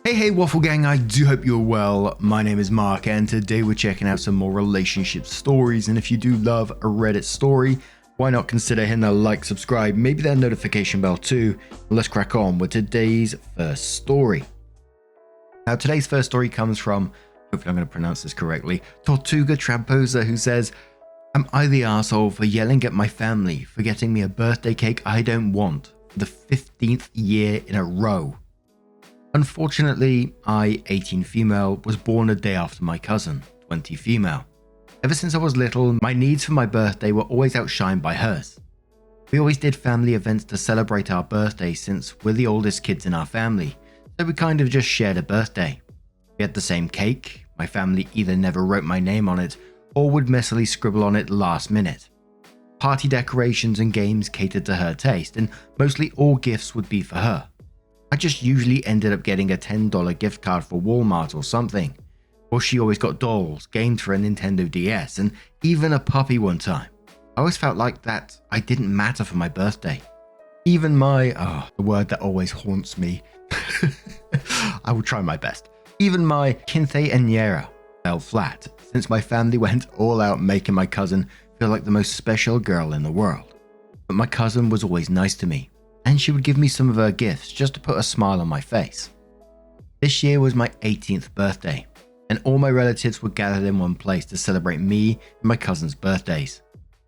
Hey Waffle Gang, I do hope you're well. My name is Mark and today we're checking out some more relationship stories, and if you do love a Reddit story, why not consider hitting that like, subscribe, maybe that notification bell too. Let's crack on with today's first story. Now today's first story comes from, hopefully I'm going to pronounce this correctly, Tortuga Tramposa, who says, "Am I the arsehole for yelling at my family for getting me a birthday cake I don't want for the 15th year in a row? Unfortunately, I, 18 female, was born a day after my cousin, 20 female. Ever since I was little, my needs for my birthday were always outshined by hers. We always did family events to celebrate our birthday since we're the oldest kids in our family, so we kind of just shared a birthday. We had the same cake, my family either never wrote my name on it or would messily scribble on it last minute. Party decorations and games catered to her taste, and mostly all gifts would be for her. I just usually ended up getting a $10 gift card for Walmart or something. Or she always got dolls, games for a Nintendo DS, and even a puppy one time. I always felt like that I didn't matter for my birthday. Even my, the word that always haunts me. I will try my best. Even my quinceañera fell flat, since my family went all out making my cousin feel like the most special girl in the world. But my cousin was always nice to me, and she would give me some of her gifts just to put a smile on my face. This year was my 18th birthday, and all my relatives were gathered in one place to celebrate me and my cousin's birthdays.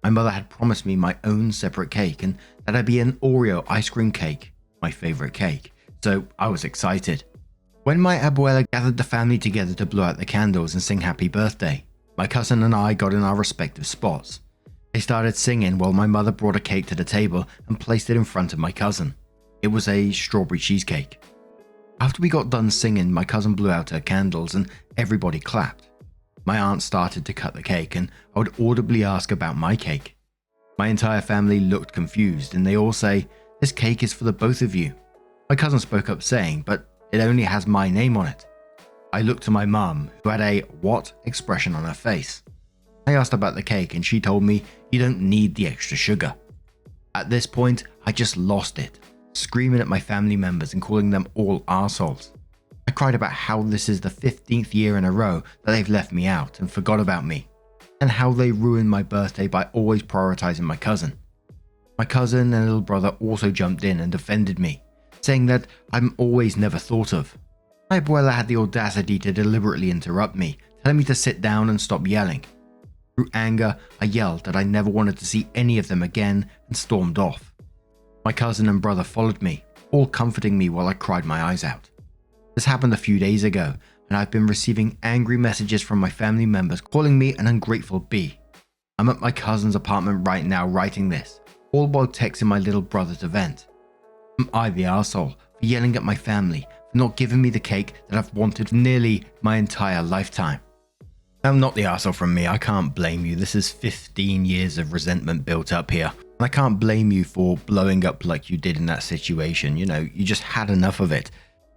My mother had promised me my own separate cake, and that I'd be an Oreo ice cream cake, my favorite cake, so I was excited. When my abuela gathered the family together to blow out the candles and sing happy birthday, my cousin and I got in our respective spots. They started singing while my mother brought a cake to the table and placed it in front of my cousin. It was a strawberry cheesecake. After we got done singing, my cousin blew out her candles and everybody clapped. My aunt started to cut the cake and I would audibly ask about my cake. My entire family looked confused and they all say, "This cake is for the both of you." My cousin spoke up saying, "But it only has my name on it." I looked to my mum, who had a "what" expression on her face. I asked about the cake and she told me, "You don't need the extra sugar." At this point, I just lost it, screaming at my family members and calling them all arseholes. I cried about how this is the 15th year in a row that they've left me out and forgot about me, and how they ruined my birthday by always prioritizing my cousin. My cousin and little brother also jumped in and defended me, saying that I'm always never thought of. My abuela had the audacity to deliberately interrupt me, telling me to sit down and stop yelling. Through anger, I yelled that I never wanted to see any of them again and stormed off. My cousin and brother followed me, all comforting me while I cried my eyes out. This happened a few days ago, and I've been receiving angry messages from my family members calling me an ungrateful bee. I'm at my cousin's apartment right now writing this, all while texting my little brother to vent. Am I the arsehole for yelling at my family for not giving me the cake that I've wanted nearly my entire lifetime? I'm not the arsehole from me, I can't blame you. This is 15 years of resentment built up here. And I can't blame you for blowing up like you did in that situation. You just had enough of it.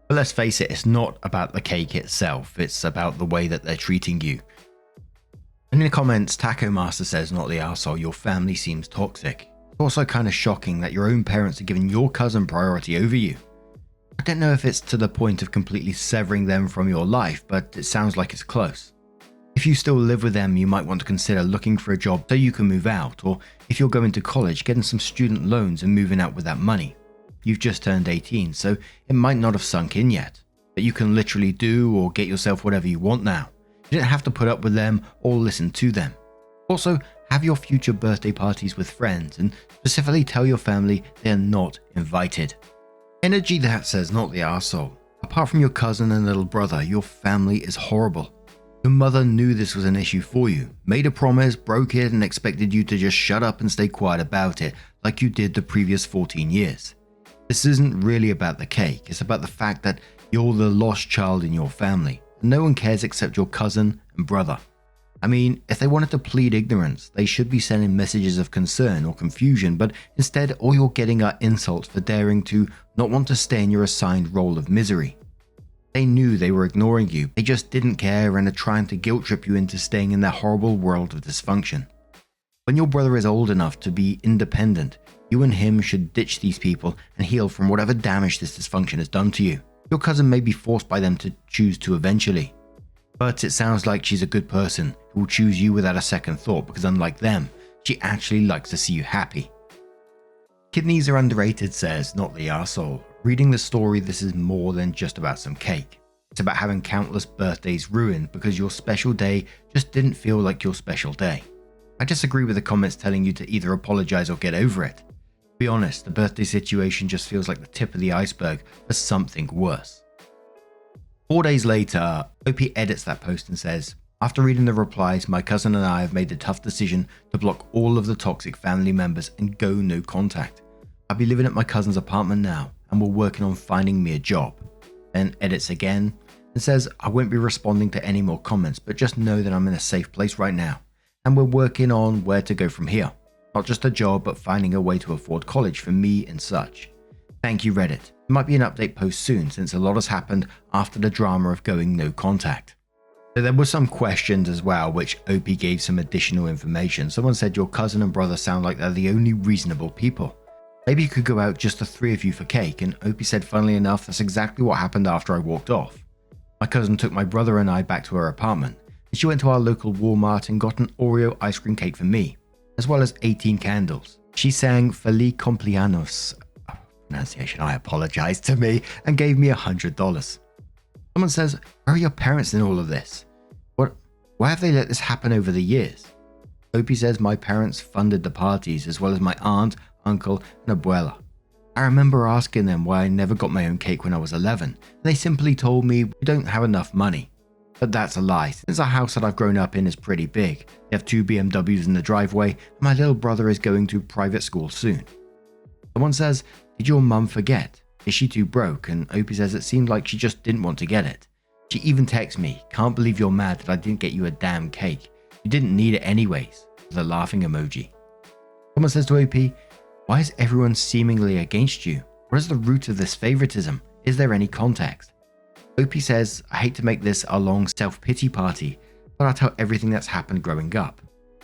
But let's face it, it's not about the cake itself, it's about the way that they're treating you. And in the comments, Taco Master says, "Not the arsehole, your family seems toxic. It's also kind of shocking that your own parents are giving your cousin priority over you. I don't know if it's to the point of completely severing them from your life, but it sounds like it's close. If you still live with them, you might want to consider looking for a job so you can move out, or if you're going to college, getting some student loans and moving out with that money. You've just turned 18, so it might not have sunk in yet, but you can literally do or get yourself whatever you want now. You don't have to put up with them or listen to them. Also, have your future birthday parties with friends and specifically tell your family they are not invited." Energy that says, "Not the arsehole. Apart from your cousin and little brother, your family is horrible. Your mother knew this was an issue for you, made a promise, broke it, and expected you to just shut up and stay quiet about it like you did the previous 14 years. This isn't really about the cake, it's about the fact that you're the lost child in your family, and no one cares except your cousin and brother. I mean, if they wanted to plead ignorance, they should be sending messages of concern or confusion, but instead all you're getting are insults for daring to not want to stay in your assigned role of misery. They knew they were ignoring you, they just didn't care and are trying to guilt trip you into staying in their horrible world of dysfunction. When your brother is old enough to be independent, you and him should ditch these people and heal from whatever damage this dysfunction has done to you. Your cousin may be forced by them to choose to eventually. But it sounds like she's a good person who will choose you without a second thought because unlike them, she actually likes to see you happy. Kidneys are underrated says, not the arsehole. Reading the story, this is more than just about some cake. It's about having countless birthdays ruined because your special day just didn't feel like your special day. I disagree with the comments telling you to either apologize or get over it. To be honest, the birthday situation just feels like the tip of the iceberg for something worse. 4 days later, OP edits that post and says, after reading the replies, my cousin and I have made the tough decision to block all of the toxic family members and go no contact. I'll be living at my cousin's apartment now and we're working on finding me a job. Then edits again and says, I won't be responding to any more comments, but just know that I'm in a safe place right now and we're working on where to go from here. Not just a job, but finding a way to afford college for me and such. Thank you, Reddit. There might be an update post soon since a lot has happened after the drama of going no contact. So there were some questions as well, which OP gave some additional information. Someone said your cousin and brother sound like they're the only reasonable people. Maybe you could go out just the three of you for cake, and OP said funnily enough that's exactly what happened after I walked off. My cousin took my brother and I back to her apartment, and she went to our local Walmart and got an Oreo ice cream cake for me, as well as 18 candles. She sang Feliz Cumpleaños, pronunciation I apologize to me, and gave me $100. Someone says, where are your parents in all of this? Why have they let this happen over the years? OP says my parents funded the parties as well as my aunt, uncle, and abuela. I remember asking them why I never got my own cake when I was 11, and they simply told me we don't have enough money. But that's a lie, since the house that I've grown up in is pretty big. They have 2 BMWs in the driveway, and my little brother is going to private school soon. Someone says, did your mum forget? Is she too broke? And OP says it seemed like she just didn't want to get it. She even texts me, can't believe you're mad that I didn't get you a damn cake. You didn't need it anyways, with a laughing emoji. Someone says to OP, why is everyone seemingly against you? What is the root of this favoritism? Is there any context? OP says, I hate to make this a long self-pity party, but I'll tell everything that's happened growing up.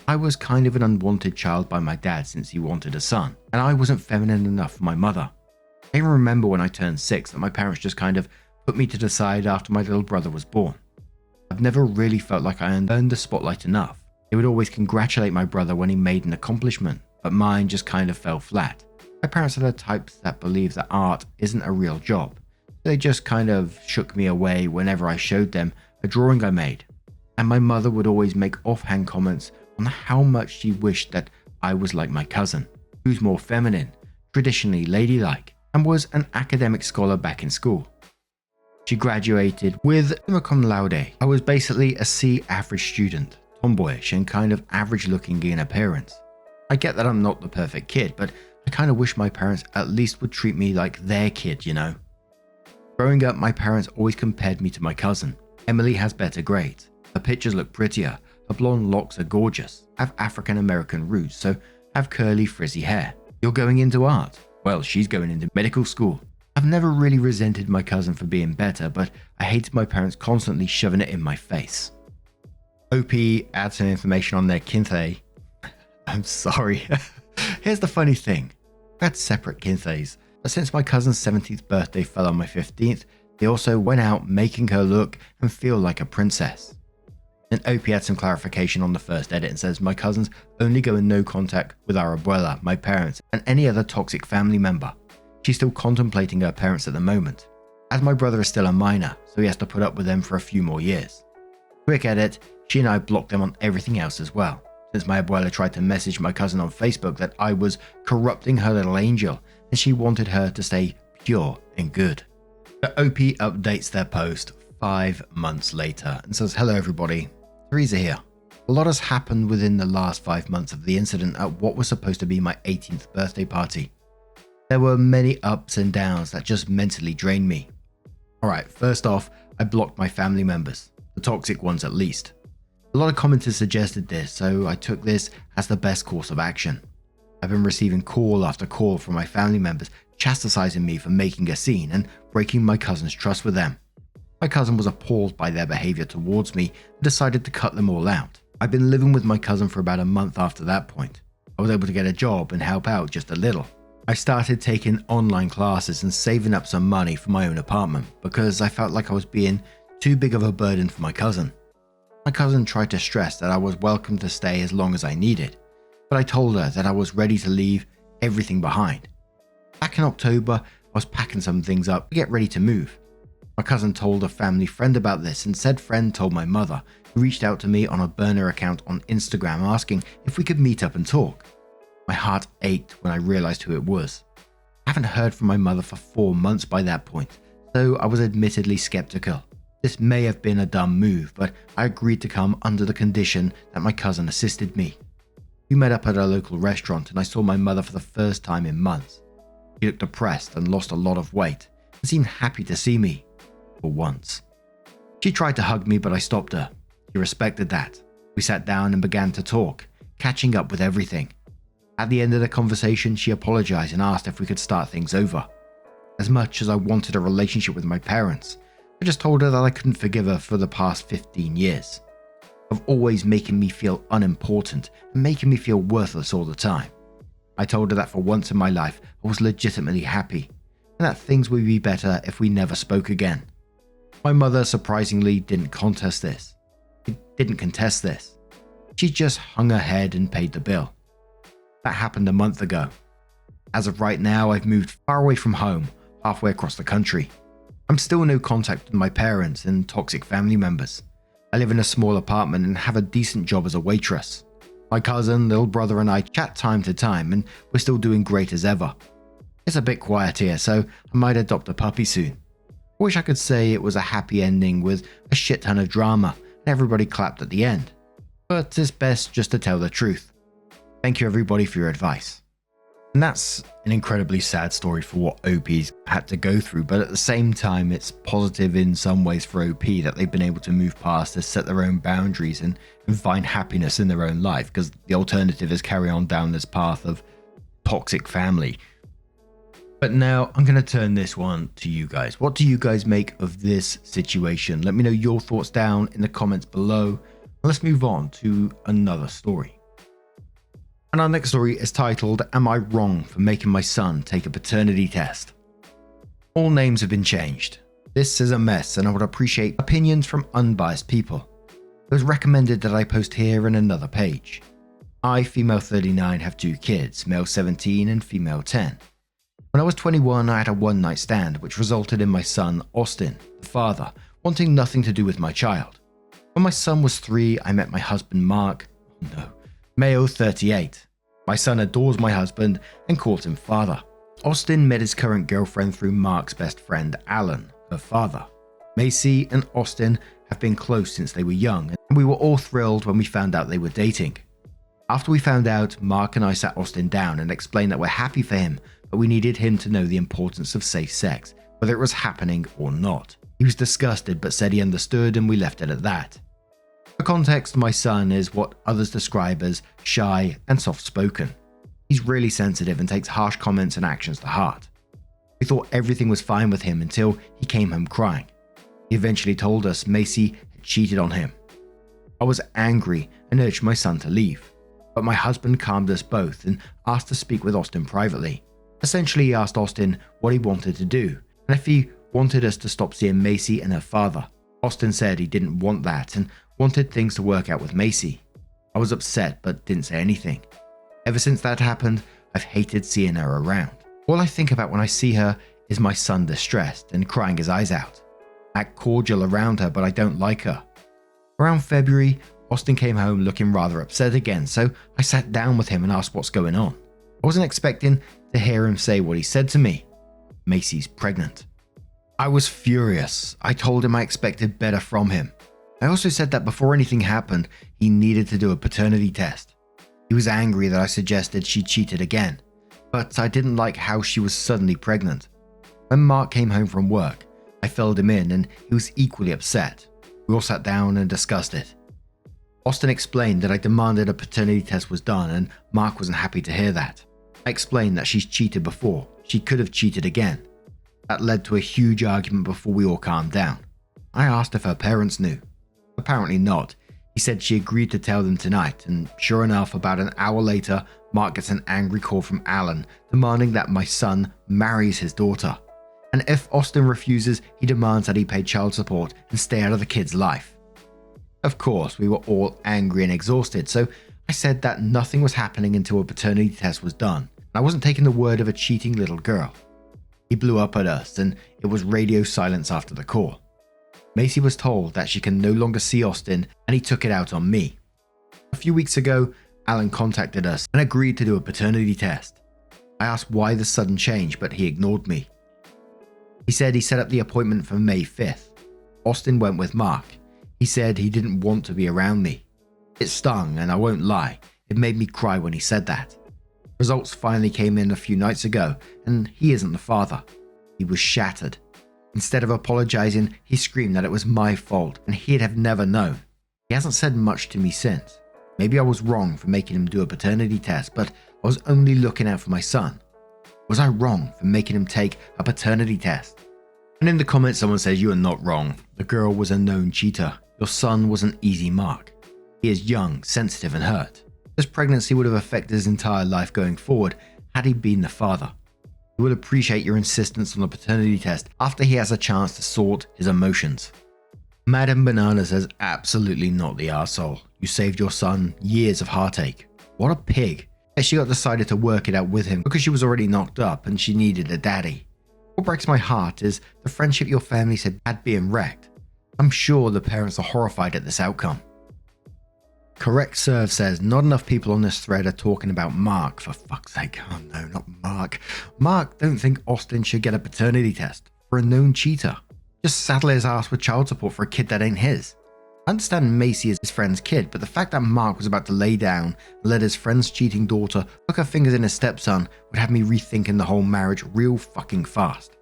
I was kind of an unwanted child by my dad since he wanted a son, and I wasn't feminine enough for my mother. I even remember when I turned 6 that my parents just kind of put me to the side after my little brother was born. I've never really felt like I earned the spotlight enough. They would always congratulate my brother when he made an accomplishment, but mine just kind of fell flat. My parents are the types that believe that art isn't a real job. They just kind of shook me away whenever I showed them a drawing I made. And my mother would always make offhand comments on how much she wished that I was like my cousin, who's more feminine, traditionally ladylike, and was an academic scholar back in school. She graduated with summa cum laude. I was basically a C average student, tomboyish and kind of average looking in appearance. I get that I'm not the perfect kid, but I kind of wish my parents at least would treat me like their kid, you know? Growing up, my parents always compared me to my cousin. Emily has better grades. Her pictures look prettier. Her blonde locks are gorgeous. Have African American roots, so have curly frizzy hair. You're going into art. Well, she's going into medical school. I've never really resented my cousin for being better, but I hated my parents constantly shoving it in my face. OP adds some information on their kinthe. I'm sorry. Here's the funny thing. I had separate kinthes, but since my cousin's 17th birthday fell on my 15th, they also went out making her look and feel like a princess. Then OP had some clarification on the first edit and says my cousins only go in no contact with our abuela, my parents, and any other toxic family member. She's still contemplating her parents at the moment, as my brother is still a minor, so he has to put up with them for a few more years. Quick edit, she and I blocked them on everything else as well, since my abuela tried to message my cousin on Facebook that I was corrupting her little angel, and she wanted her to stay pure and good. The OP updates their post 5 months later and says, hello everybody, Teresa here. A lot has happened within the last 5 months of the incident at what was supposed to be my 18th birthday party. There were many ups and downs that just mentally drained me. Alright, first off, I blocked my family members, the toxic ones at least. A lot of commenters suggested this, so I took this as the best course of action. I've been receiving call after call from my family members chastising me for making a scene and breaking my cousin's trust with them. My cousin was appalled by their behavior towards me and decided to cut them all out. I've been living with my cousin for about a month after that point. I was able to get a job and help out just a little. I started taking online classes and saving up some money for my own apartment because I felt like I was being too big of a burden for my cousin. My cousin tried to stress that I was welcome to stay as long as I needed, but I told her that I was ready to leave everything behind. Back in October, I was packing some things up to get ready to move. My cousin told a family friend about this, and said friend told my mother, who reached out to me on a burner account on Instagram asking if we could meet up and talk. My heart ached when I realized who it was. I haven't heard from my mother for 4 months by that point, so I was admittedly skeptical. This may have been a dumb move, but I agreed to come under the condition that my cousin assisted me. We met up at a local restaurant and I saw my mother for the first time in months. She looked depressed and lost a lot of weight and seemed happy to see me, for once. She tried to hug me, but I stopped her. She respected that. We sat down and began to talk, catching up with everything. At the end of the conversation, she apologized and asked if we could start things over. As much as I wanted a relationship with my parents, I just told her that I couldn't forgive her for the past 15 years. Of always making me feel unimportant and making me feel worthless all the time. I told her that for once in my life I was legitimately happy, and that things would be better if we never spoke again. My mother surprisingly didn't contest this. She just hung her head and paid the bill. That happened a month ago. As of right now, I've moved far away from home, halfway across the country. I'm still in no contact with my parents and toxic family members. I live in a small apartment and have a decent job as a waitress. My cousin, little brother and I chat time to time, and we're still doing great as ever. It's a bit quiet here, so I might adopt a puppy soon. I wish I could say it was a happy ending with a shit ton of drama and everybody clapped at the end. But it's best just to tell the truth. Thank you everybody for your advice. And that's an incredibly sad story for what OP's had to go through, but at the same time it's positive in some ways for OP that they've been able to move past this, set their own boundaries and find happiness in their own life, because the alternative is carry on down this path of toxic family. But now I'm going to turn this one to you guys. What do you guys make of this situation? Let me know your thoughts down in the comments below. Let's move on to another story. And our next story is titled, Am I Wrong for Making My Son Take a Paternity Test? All names have been changed. This is a mess and I would appreciate opinions from unbiased people. It was recommended that I post here in another page. I, female 39, have 2 kids, male 17 and female 10. When I was 21, I had a one-night stand which resulted in my son, Austin, the father, wanting nothing to do with my child. When my son was 3, I met my husband Mark, male 38. My son adores my husband and calls him father. Austin met his current girlfriend through Mark's best friend Alan, her father. Macy and Austin have been close since they were young, and we were all thrilled when we found out they were dating. After we found out, Mark and I sat Austin down and explained that we're happy for him, but we needed him to know the importance of safe sex, whether it was happening or not. He was disgusted but said he understood, and we left it at that. For context, my son is what others describe as shy and soft-spoken. He's really sensitive and takes harsh comments and actions to heart. We thought everything was fine with him until he came home crying. He eventually told us Macy had cheated on him. I was angry and urged my son to leave, but my husband calmed us both and asked to speak with Austin privately. Essentially, he asked Austin what he wanted to do and if he wanted us to stop seeing Macy and her father. Austin said he didn't want that and wanted things to work out with Macy. I was upset but didn't say anything. Ever since that happened, I've hated seeing her around. All I think about when I see her is my son distressed and crying his eyes out. I act cordial around her, but I don't like her. Around February, Austin came home looking rather upset again, so I sat down with him and asked what's going on. I wasn't expecting to hear him say what he said to me. Macy's pregnant. I was furious. I told him I expected better from him. I also said that before anything happened, he needed to do a paternity test. He was angry that I suggested she cheated again, but I didn't like how she was suddenly pregnant. When Mark came home from work, I filled him in and he was equally upset. We all sat down and discussed it. Austin explained that I demanded a paternity test was done and Mark wasn't happy to hear that. I explained that she's cheated before, she could have cheated again. That led to a huge argument before we all calmed down. I asked if her parents knew. Apparently not. He said she agreed to tell them tonight, and sure enough, about an hour later, Mark gets an angry call from Alan demanding that my son marries his daughter. And if Austin refuses, he demands that he pay child support and stay out of the kid's life. Of course, we were all angry and exhausted, so I said that nothing was happening until a paternity test was done, and I wasn't taking the word of a cheating little girl. He blew up at us, and it was radio silence after the call. Macy was told that she can no longer see Austin, and he took it out on me. A few weeks ago, Alan contacted us and agreed to do a paternity test. I asked why the sudden change, but he ignored me. He said he set up the appointment for May 5th. Austin went with Mark. He said he didn't want to be around me. It stung, and I won't lie, it made me cry when he said that. Results finally came in a few nights ago, and he isn't the father. He was shattered. Instead of apologizing, he screamed that it was my fault and he'd have never known. He hasn't said much to me since. Maybe I was wrong for making him do a paternity test, but I was only looking out for my son. Was I wrong for making him take a paternity test? And in the comments someone says you are not wrong. The girl was a known cheater. Your son was an easy mark. He is young, sensitive and hurt. This pregnancy would have affected his entire life going forward had he been the father. He would appreciate your insistence on the paternity test after he has a chance to sort his emotions. Madam Banana says absolutely not the arsehole. You saved your son years of heartache. What a pig. She got decided to work it out with him because she was already knocked up and she needed a daddy. What breaks my heart is the friendship your family said had been wrecked. I'm sure the parents are horrified at this outcome. Correct Serve says not enough people on this thread are talking about Mark. For fuck's sake, oh no, not Mark. Mark don't think Austin should get a paternity test for a known cheater. Just saddle his ass with child support for a kid that ain't his. I understand Macy is his friend's kid, but the fact that Mark was about to lay down and let his friend's cheating daughter hook her fingers in his stepson would have me rethinking the whole marriage real fucking fast.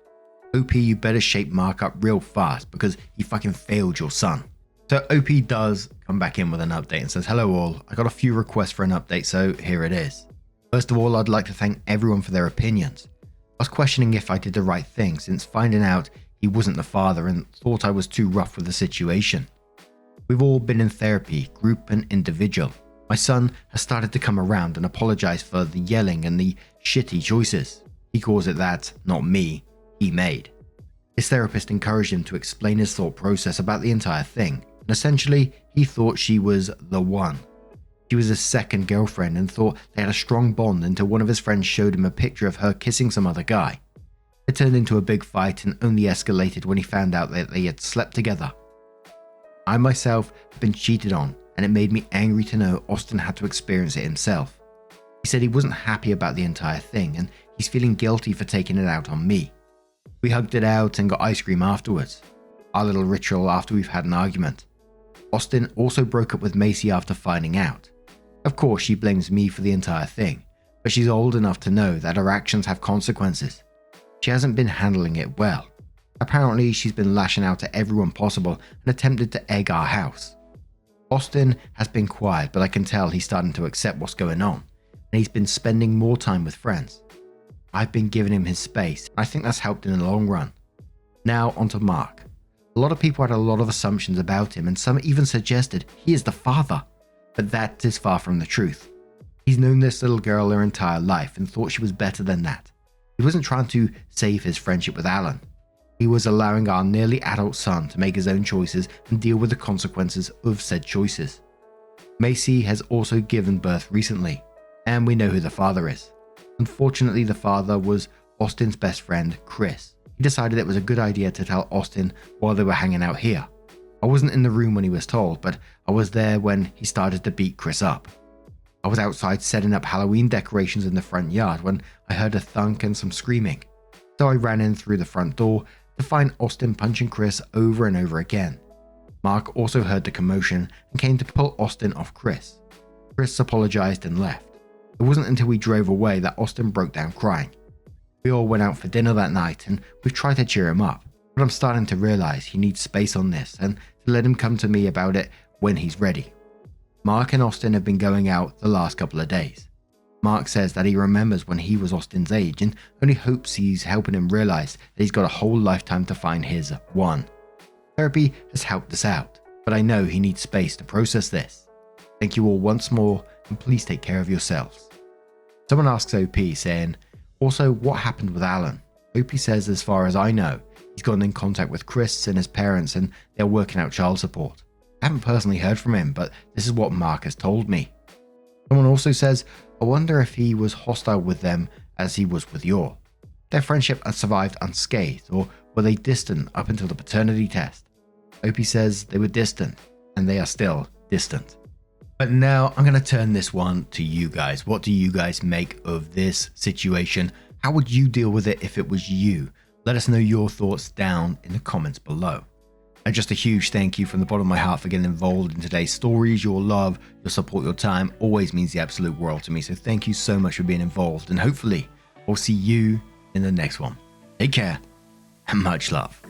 OP, you better shape Mark up real fast because he fucking failed your son. So OP does come back in with an update and says, hello all, I got a few requests for an update, so here it is. First of all, I'd like to thank everyone for their opinions. I was questioning if I did the right thing since finding out he wasn't the father and thought I was too rough with the situation. We've all been in therapy, group and individual. My son has started to come around and apologize for the yelling and the shitty choices. He calls it that, not me, he made. His therapist encouraged him to explain his thought process about the entire thing. And essentially, he thought she was the one. She was his second girlfriend and thought they had a strong bond until one of his friends showed him a picture of her kissing some other guy. It turned into a big fight and only escalated when he found out that they had slept together. I myself have been cheated on, and it made me angry to know Austin had to experience it himself. He said he wasn't happy about the entire thing and he's feeling guilty for taking it out on me. We hugged it out and got ice cream afterwards. Our little ritual after we've had an argument. Austin also broke up with Macy after finding out. Of course, she blames me for the entire thing, but she's old enough to know that her actions have consequences. She hasn't been handling it well. Apparently, she's been lashing out at everyone possible and attempted to egg our house. Austin has been quiet, but I can tell he's starting to accept what's going on, and he's been spending more time with friends. I've been giving him his space, and I think that's helped in the long run. Now onto Mark. A lot of people had a lot of assumptions about him and some even suggested he is the father, but that is far from the truth. He's known this little girl her entire life and thought she was better than that. He wasn't trying to save his friendship with Alan. He was allowing our nearly adult son to make his own choices and deal with the consequences of said choices. Macy has also given birth recently, and we know who the father is. Unfortunately, the father was Austin's best friend, Chris. He decided it was a good idea to tell Austin while they were hanging out here. I wasn't in the room when he was told, but I was there when he started to beat Chris up. I was outside setting up Halloween decorations in the front yard when I heard a thunk and some screaming. So I ran in through the front door to find Austin punching Chris over and over again. Mark also heard the commotion and came to pull Austin off Chris. Chris apologized and left. It wasn't until we drove away that Austin broke down crying. We all went out for dinner that night and we've tried to cheer him up, but I'm starting to realize he needs space on this and to let him come to me about it when he's ready. Mark and Austin have been going out the last couple of days. Mark says that he remembers when he was Austin's age and only hopes he's helping him realize that he's got a whole lifetime to find his one. Therapy has helped us out. but I know he needs space to process this. Thank you all once more, and please take care of yourselves. Someone asks OP, saying, also, what happened with Alan? OP says, as far as I know, he's gotten in contact with Chris and his parents and they're working out child support. I haven't personally heard from him, but this is what Mark has told me. Someone also says, I wonder if he was hostile with them as he was with Yor. Their friendship had survived unscathed, or were they distant up until the paternity test? OP says they were distant, and they are still distant. But now I'm going to turn this one to you guys. What do you guys make of this situation? How would you deal with it if it was you? Let us know your thoughts down in the comments below. And just a huge thank you from the bottom of my heart for getting involved in today's stories. Your love, your support, your time always means the absolute world to me. So thank you so much for being involved, and hopefully I'll see you in the next one. Take care and much love.